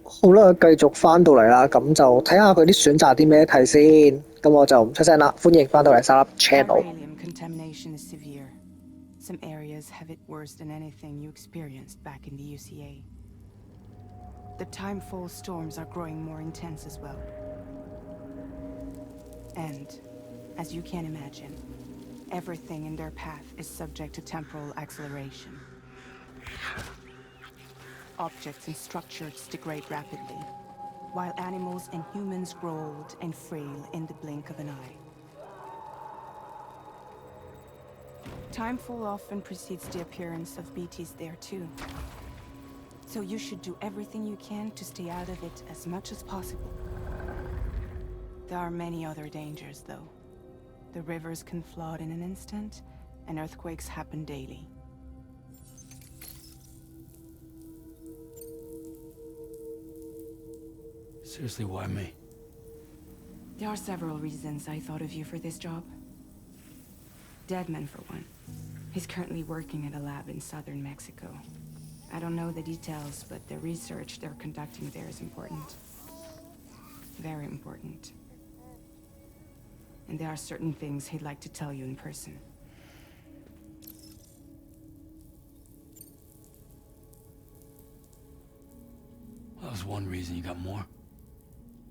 好啦，繼續翻到嚟啦，咁就睇下佢啲選擇啲咩題先。咁我就唔出聲啦。歡迎翻到嚟沙粒 channel。Vibranium contamination is severe. Some areas have it worse than anything you experienced back in the UCA. The timefall storms are growing more intense as well. And, as you can imagine, everything in their path is subject to temporal acceleration. Objects and structures degrade rapidly, while animals and humans grow old and frail in the blink of an eye. Timefall often precedes the appearance of BTs there too. So you should do everything you can to stay out of it as much as possible. There are many other dangers though. The rivers can flood in an instant, and earthquakes happen daily. Seriously, why me? There are several reasons I thought of you for this job. Deadman, for one. He's currently working at a lab in southern Mexico. I don't know the details, but the research they're conducting there is important. Very important. And there are certain things he'd like to tell you in person. That was one reason. You got more?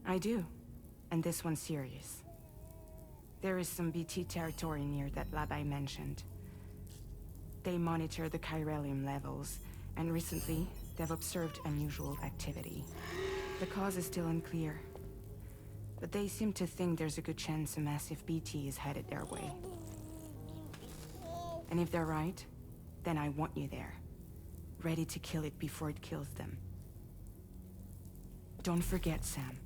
I do. And this one's serious. There is some BT territory near that lab I mentioned. They monitor the chiralium levels, and recently, they've observed unusual activity. The cause is still unclear, but they seem to think there's a good chance a massive BT is headed their way. And if they're right, then I want you there, ready to kill it before it kills them. Don't forget, Sam.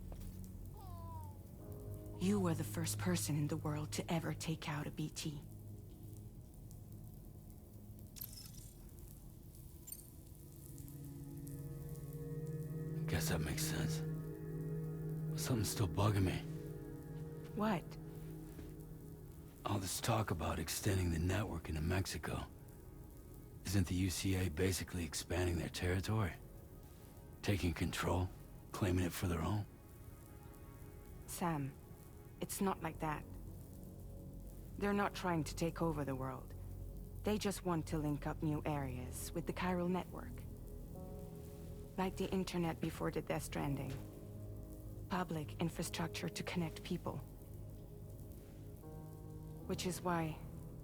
You were the first person in the world to ever take out a BT. Guess that makes sense. But something's still bugging me. What? All this talk about extending the network into Mexico. Isn't the UCA basically expanding their territory? Taking control? Claiming it for their own? Sam, it's not like that. They're not trying to take over the world. They just want to link up new areas with the chiral network. Like the internet before the Death Stranding. Public infrastructure to connect people. Which is why,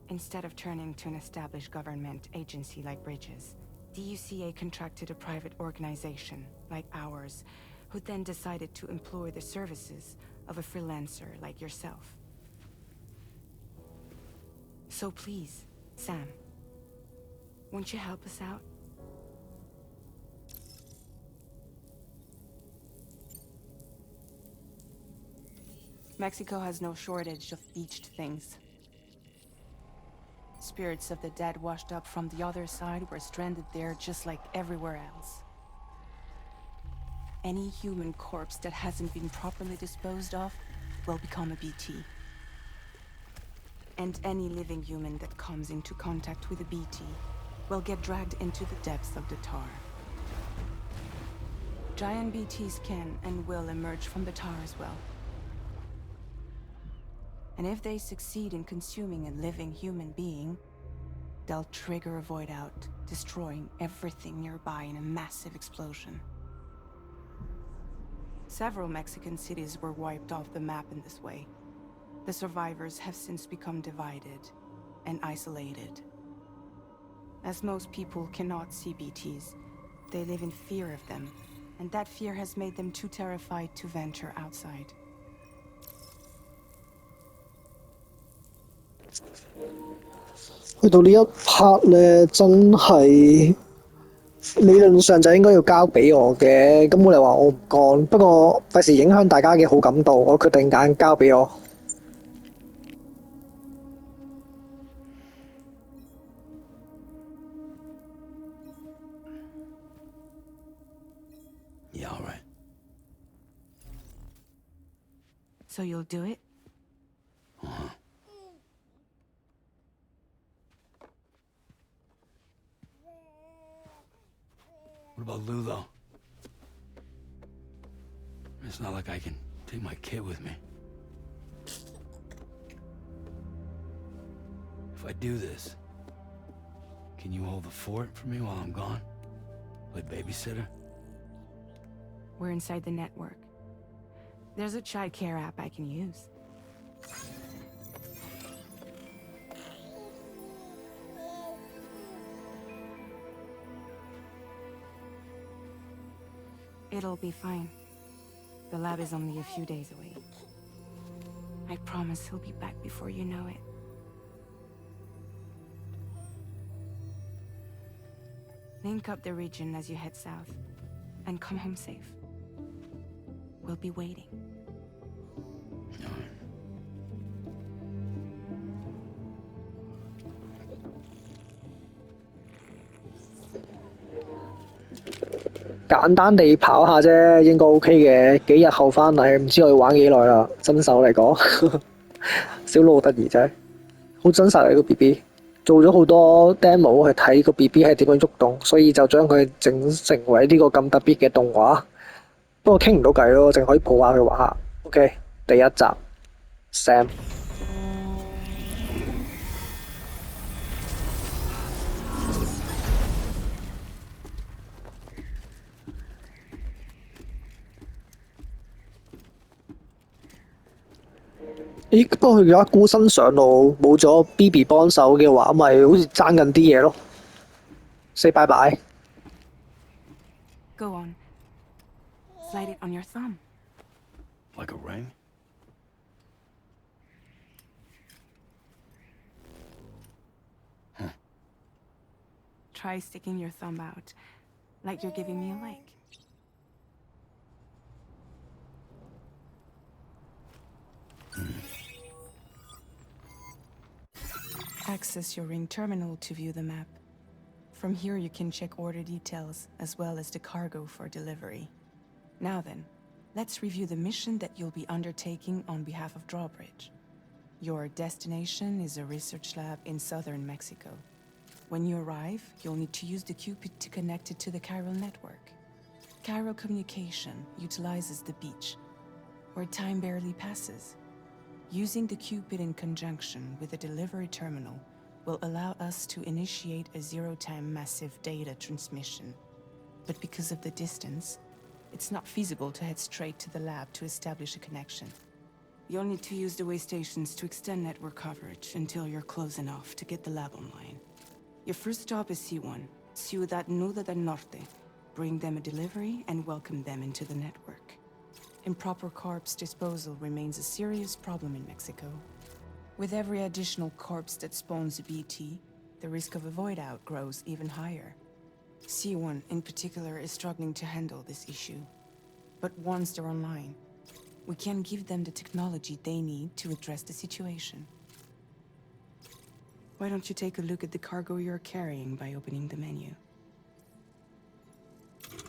instead of turning to an established government agency like Bridges, the UCA contracted a private organization, like ours, who then decided to employ the services of a freelancer like yourself. So please, Sam, won't you help us out? Mexico has no shortage of beached things. Spirits of the dead washed up from the other side were stranded there just like everywhere else. Any human corpse that hasn't been properly disposed of will become a BT. And any living human that comes into contact with a BT will get dragged into the depths of the tar. Giant BTs can and will emerge from the tar as well. And if they succeed in consuming a living human being, they'll trigger a void out, destroying everything nearby in a massive explosion. Several Mexican cities were wiped off the map in this way. The survivors have since become divided and isolated. As most people cannot see BTs, they live in fear of them, and that fear has made them too terrified to venture outside. 去到呢一 part 咧，真係理論上就應該要交俾我嘅。咁我哋話我唔幹，不過費事影響大家嘅好感度，我決定揀交俾我。Yeah, all right. So you'll do it? Uh-huh. What about Lou, though? It's not like I can take my kid with me. If I do this, can you hold the fort for me while I'm gone? Play babysitter? We're inside the network. There's a child care app I can use. It'll be fine. The lab is only a few days away. I promise he'll be back before you know it. Link up the region as you head south, and come home safe. We'll be waiting.簡單地跑下啫，應該 OK 嘅。幾日後翻嚟，唔知我要玩幾耐啦。新手嚟講，小鹿好得意真係，好真實嚟個 BB。做咗好多 demo 去睇個 BB 係點樣喐動，所以就將佢整成為呢個咁特別嘅動畫。不過傾唔到偈咯，淨可以抱下佢玩下。OK， 第一集 Sam。咦？不過佢而家孤身上路，冇咗 BB 幫手嘅話，咪好似爭緊啲嘢咯。Say bye bye。Go on. Slide it on your thumb. Like a ring? Try sticking your thumb out, like you're giving me a like. Access your ring terminal to view the map. From here you can check order details, as well as the cargo for delivery. Now then, let's review the mission that you'll be undertaking on behalf of Drawbridge. Your destination is a research lab in southern Mexico. When you arrive, you'll need to use the Cupid to connect it to the chiral network. Chiral communication utilizes the beach, where time barely passes. Using the Cupid in conjunction with the delivery terminal will allow us to initiate a zero-time massive data transmission. But because of the distance, it's not feasible to head straight to the lab to establish a connection. You'll need to use the way stations to extend network coverage until you're close enough to get the lab online. Your first stop is C1, Ciudad Nuda del Norte. Bring them a delivery and welcome them into the network. Improper corpse disposal remains a serious problem in Mexico. With every additional corpse that spawns a BT, the risk of a void out grows even higher. C1 in particular is struggling to handle this issue. But once they're online, we can give them the technology they need to address the situation. Why don't you take a look at the cargo you're carrying by opening the menu?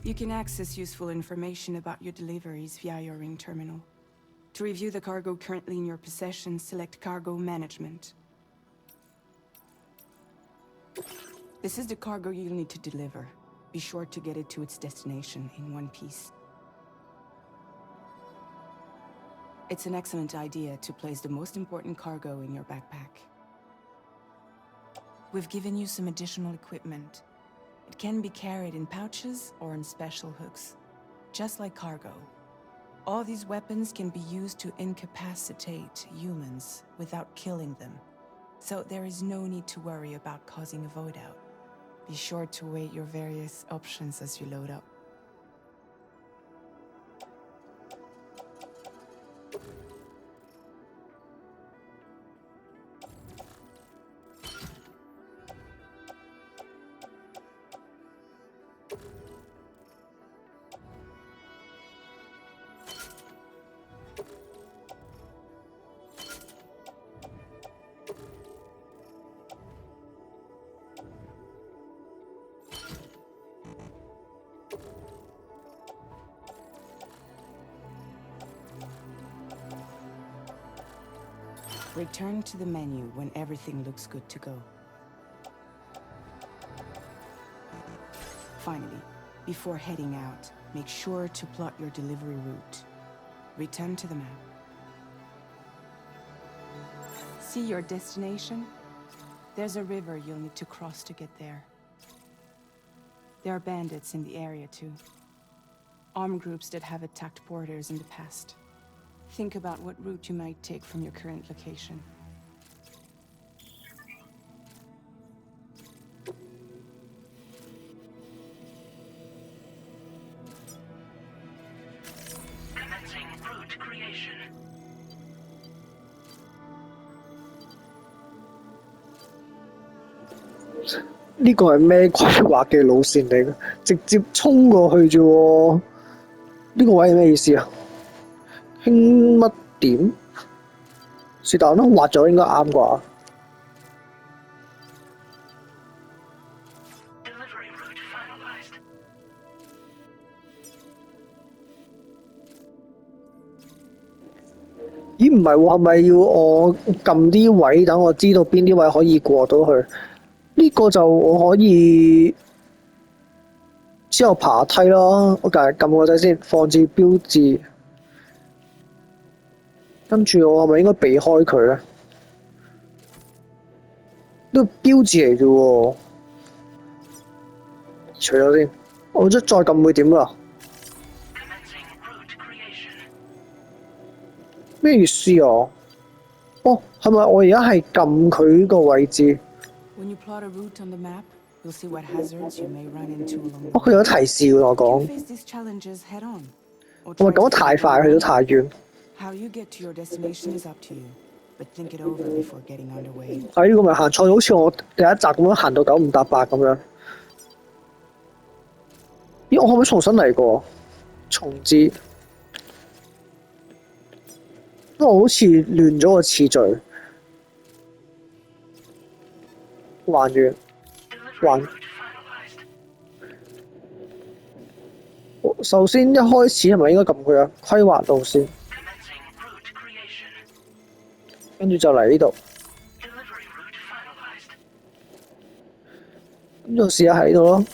You can access useful information about your deliveries via your ring terminal. To review the cargo currently in your possession, select Cargo Management. This is the cargo you'll need to deliver. Be sure to get it to its destination in one piece. It's an excellent idea to place the most important cargo in your backpack. We've given you some additional equipment. It can be carried in pouches or in special hooks, just like cargo. All these weapons can be used to incapacitate humans without killing them, so there is no need to worry about causing a void out. Be sure to weigh your various options as you load up. Return to the menu when everything looks good to go. Finally, before heading out, make sure to plot your delivery route. Return to the map. See your destination? There's a river you'll need to cross to get there. There are bandits in the area too. Armed groups that have attacked borders in the past. Think about what route you might take from your current location. Commencing route creation. 呢個係咩規劃嘅路線嚟嘅？直接衝過去啫喎！呢個位係咩意思啊？興乜點？是但啦，畫咗應該啱啩。Delivery route finalized. 咦唔係喎，係咪要我撳啲位等我知道邊啲位可以過到去？呢個就我可以之後爬梯咯。我撳個掣先，放置標誌，跟住我係咪應該避開佢咧？呢個標誌嚟啫喎，除咗先，我再撳會點㗎？ Commencing route creation. 咩意思啊？哦，係咪我而家係撳佢個位置？ When you plot a route on the map, you'll see what hazards you may run into along 哦， the 佢 way. 有提示喎，同我 You 講 can。face these challenges head on. Or 我 try 咪講得 to 太 figure 快， them 去得 out. 太遠。 How you get to your destination is up to you, but think it over before getting underway. 呢個咪行錯，好似我第一集咁樣行到9唔搭8咁樣。咦，我可唔可以重新嚟過？重置，因為我好似亂咗個次序。還原，還。 Route finalized. 首先一開始係咪應該撳佢啊？規劃路線， Commencing route creation. 跟住就嚟呢度。 Delivery route finalized. 咁就試下喺呢度咯。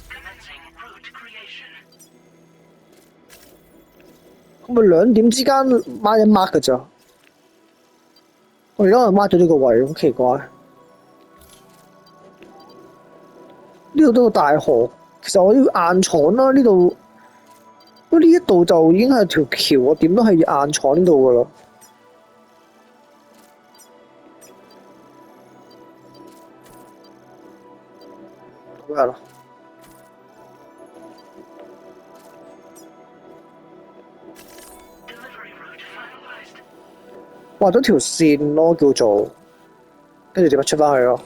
Commencing route creation. 咁咪2點之間孖一孖㗎咋？我而家係孖咗呢個位，好奇怪。呢度都有大河，其實我要硬闖啦呢度。不過呢一度就已經係條橋，我點都係要硬闖呢度㗎啦。咁係啦。Delivery route finalized. 畫咗條線咯，叫做，跟住點樣出返去咯。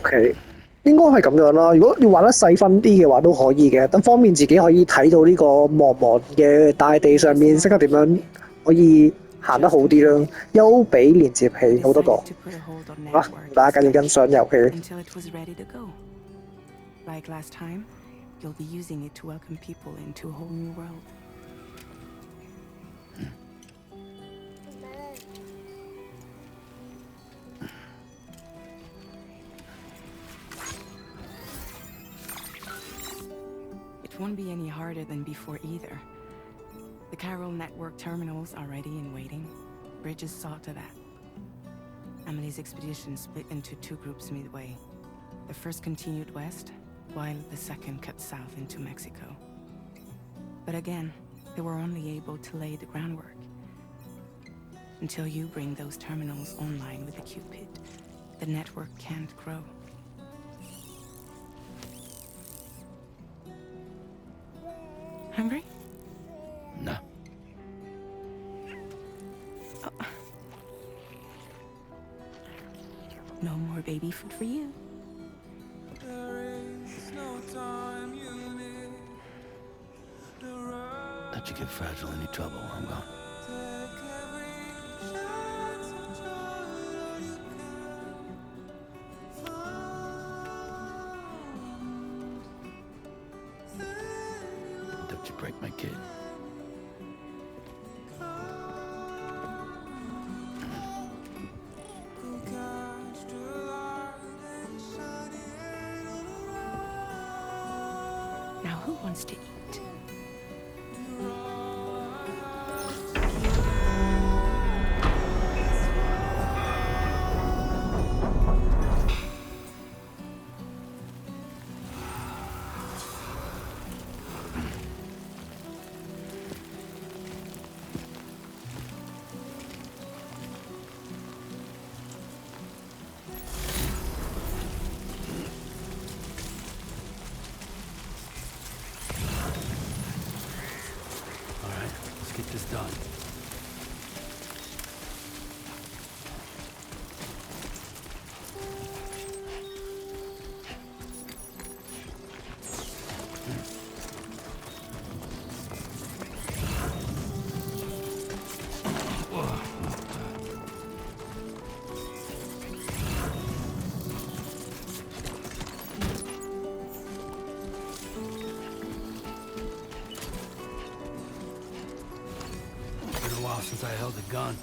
OK， 應該係咁樣啦。如果要畫得細分啲嘅話，都可以嘅，等方便自己可以睇到呢個茫茫嘅大地上面，識得點樣可以行得好啲啦。優比連接器好多個。 Decided to put a hold on 好啦， network 大家繼續欣賞遊戲。 until it was ready to go. Like last time, you'll be using it to welcome people into a whole new world. It won't be any harder than before either. The chiral network terminals are ready and waiting. Bridges saw to that. Emily's expedition split into 2 groups midway. The first continued west, while the second cut south into Mexico. But again, they were only able to lay the groundwork. Until you bring those terminals online with the Cupid, the network can't grow. Hungry? No. No more baby food for you. Let you get fragile any trouble while I'm gone. Don't you break my kid. Now who wants to eat? get this done. Been a while since I held a gun.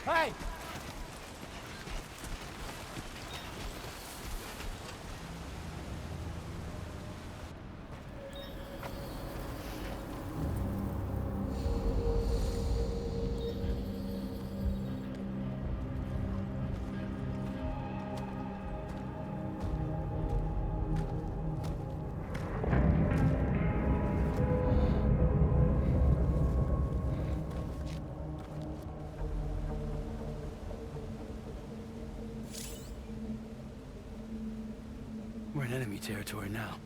Hey! We're in enemy territory now.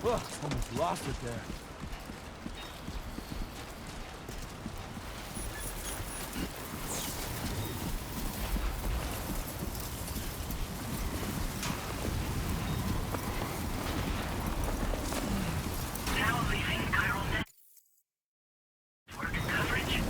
Ugh, almost lost it there. Now leaving chiral network coverage.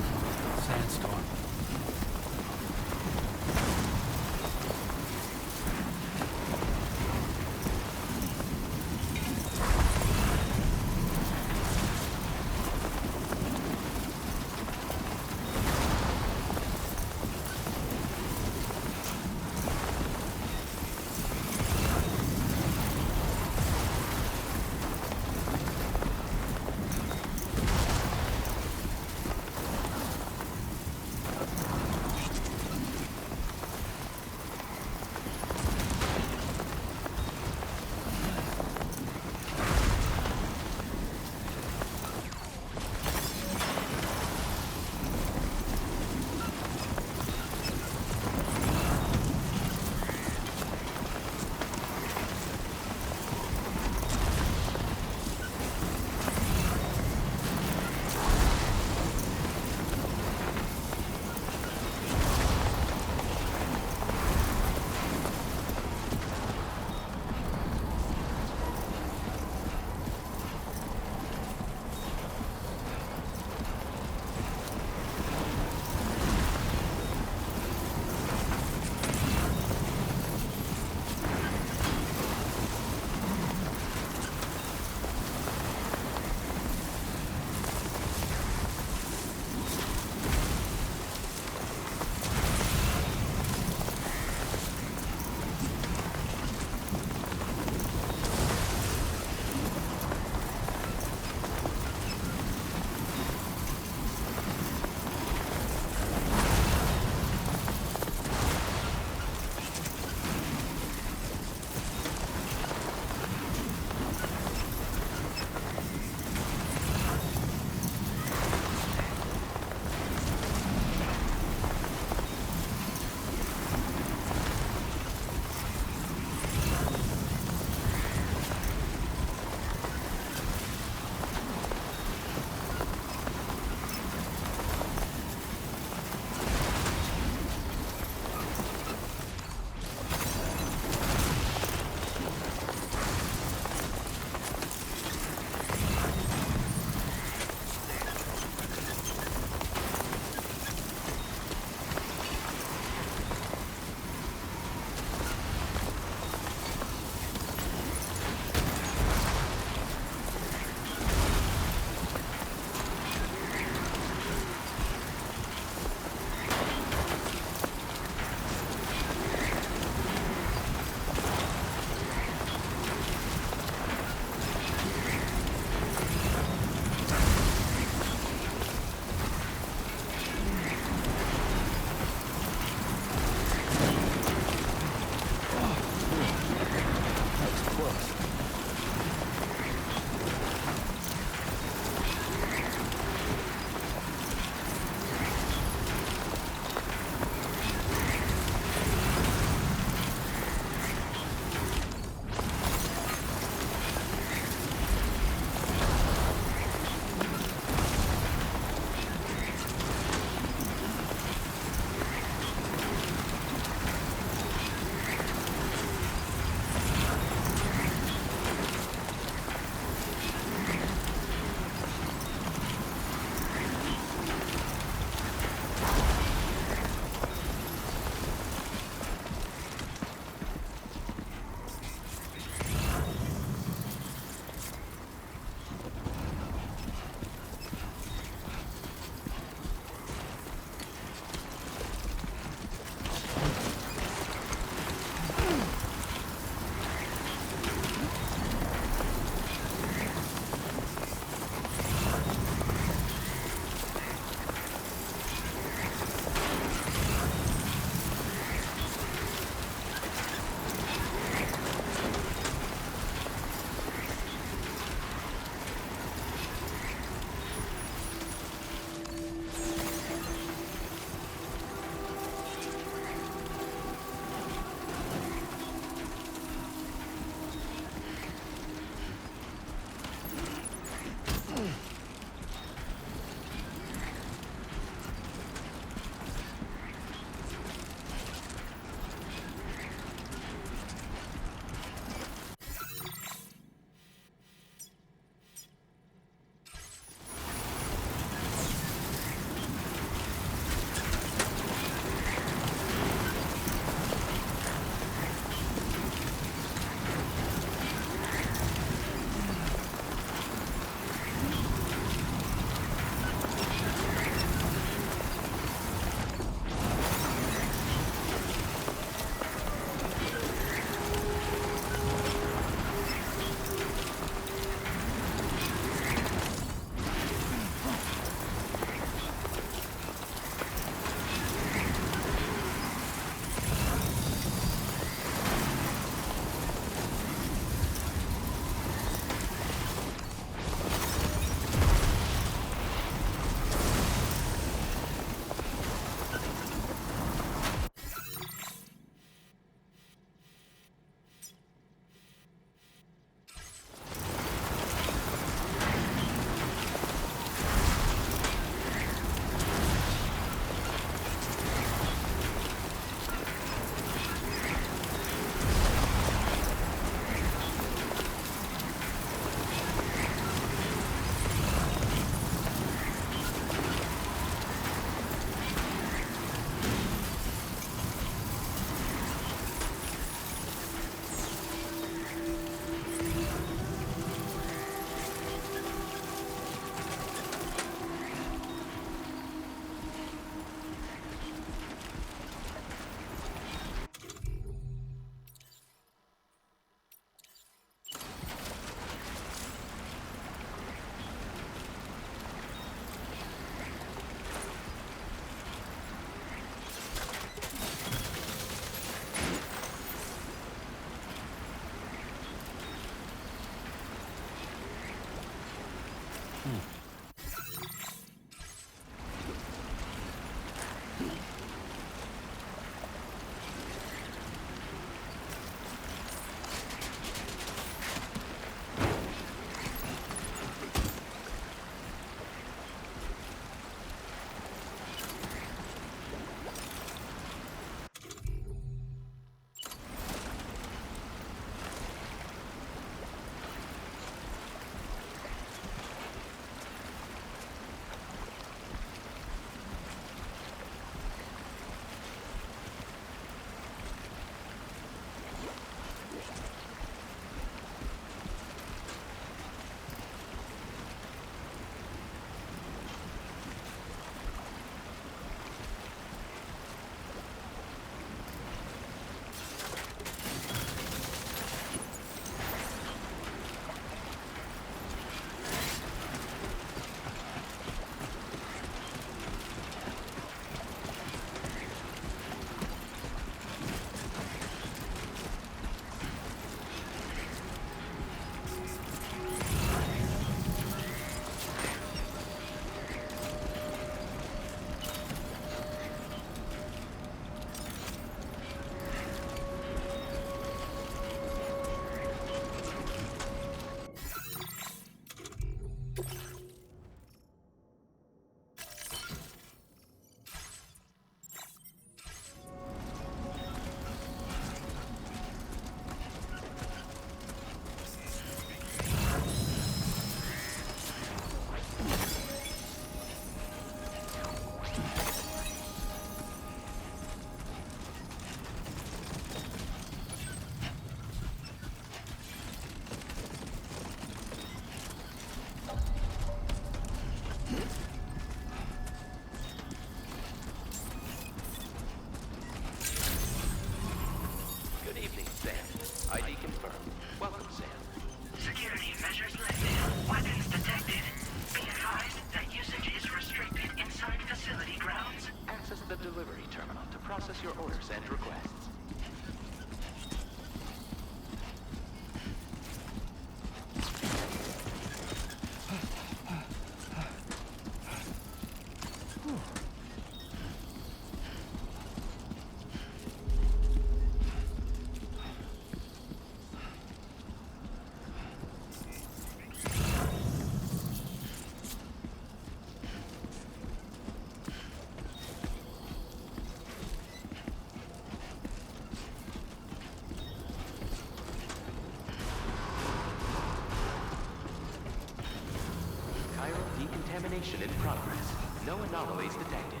Contamination in progress. No anomalies detected.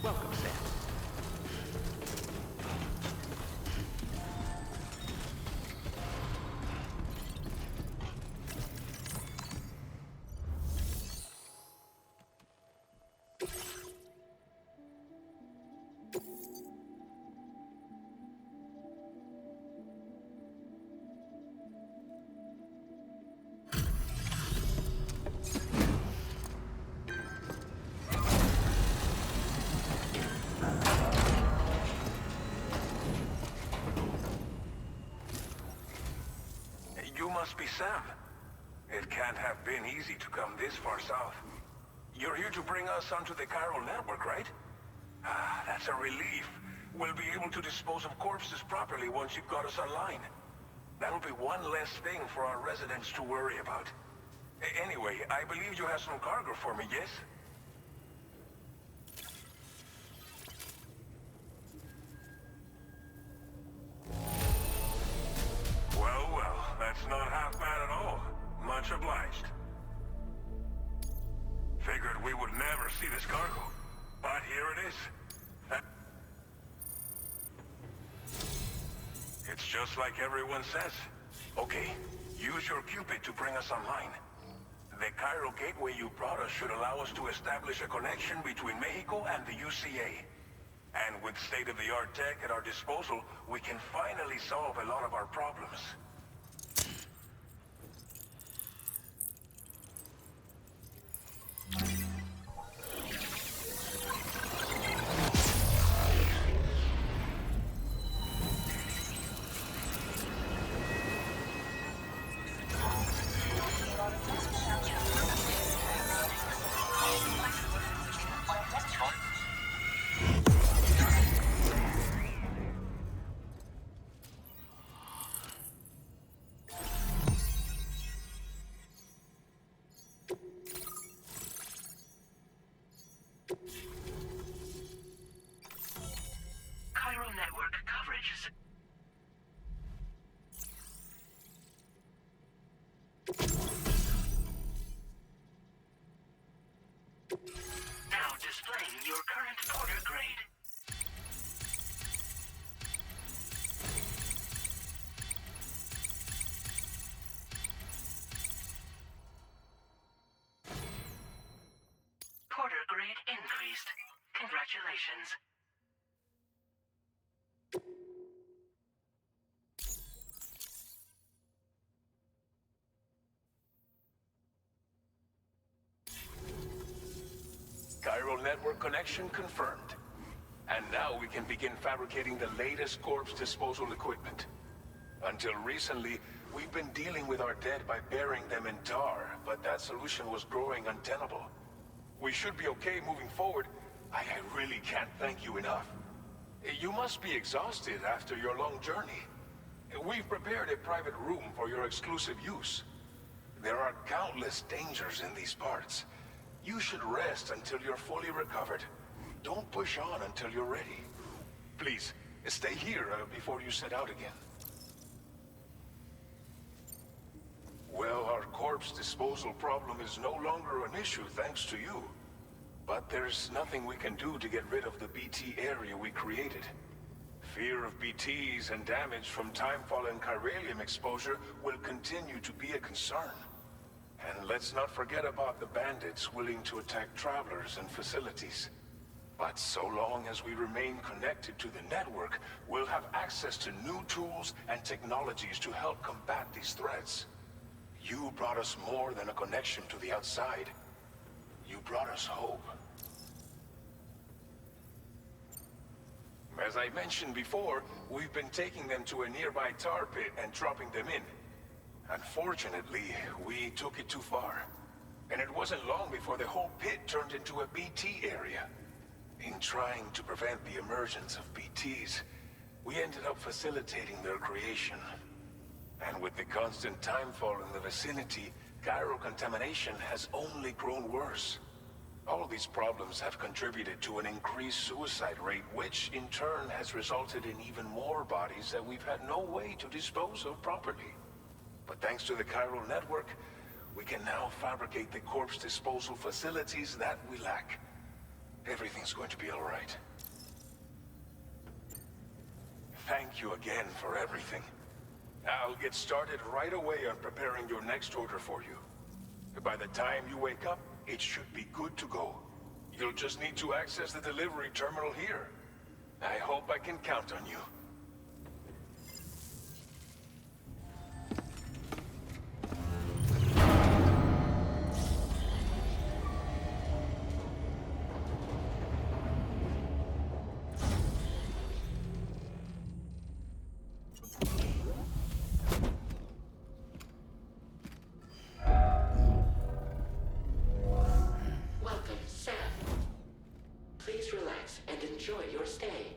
Welcome, Sam. You must be Sam. It can't have been easy to come this far south. You're here to bring us onto the chiral network, right? Ah, that's a relief. We'll be able to dispose of corpses properly once you've got us online. That'll be one less thing for our residents to worry about. Anyway, I believe you have some cargo for me, yes? Well, that's not half bad at all. Much obliged. Figured we would never see this cargo, but here it is. It's just like everyone says. Okay, use your Cupid to bring us online. The chiral gateway you brought us should allow us to establish a connection between Mexico and the UCA. And with state-of-the-art tech at our disposal, we can finally solve a lot of our problems. Chiral network coverage is... Now displaying your current order grade. Porter grade increased. Congratulations. Chiral network connection confirmed. And now we can begin fabricating the latest corpse disposal equipment. Until recently, we've been dealing with our dead by burying them in tar, but that solution was growing untenable. We should be okay moving forward. I really can't thank you enough. You must be exhausted after your long journey. We've prepared a private room for your exclusive use. There are countless dangers in these parts. You should rest until you're fully recovered. Don't push on until you're ready. Please, stay here before you set out again. Well, our corpse disposal problem is no longer an issue thanks to you. But there's nothing we can do to get rid of the BT area we created. Fear of BTs and damage from timefall and chiralium exposure will continue to be a concern. And let's not forget about the bandits willing to attack travelers and facilities. But so long as we remain connected to the network, we'll have access to new tools and technologies to help combat these threats. You brought us more than a connection to the outside. You brought us hope. As I mentioned before, we've been taking them to a nearby tar pit and dropping them in. Unfortunately, we took it too far. And it wasn't long before the whole pit turned into a BT area. In trying to prevent the emergence of BTs, we ended up facilitating their creation. And with the constant timefall in the vicinity, chiral contamination has only grown worse. All these problems have contributed to an increased suicide rate, which in turn has resulted in even more bodies that we've had no way to dispose of properly. But thanks to the chiral network, we can now fabricate the corpse disposal facilities that we lack. Everything's going to be all right. Thank you again for everything. I'll get started right away on preparing your next order for you. By the time you wake up, it should be good to go. You'll just need to access the delivery terminal here. I hope I can count on you. Welcome, Sam. Please relax and enjoy your stay.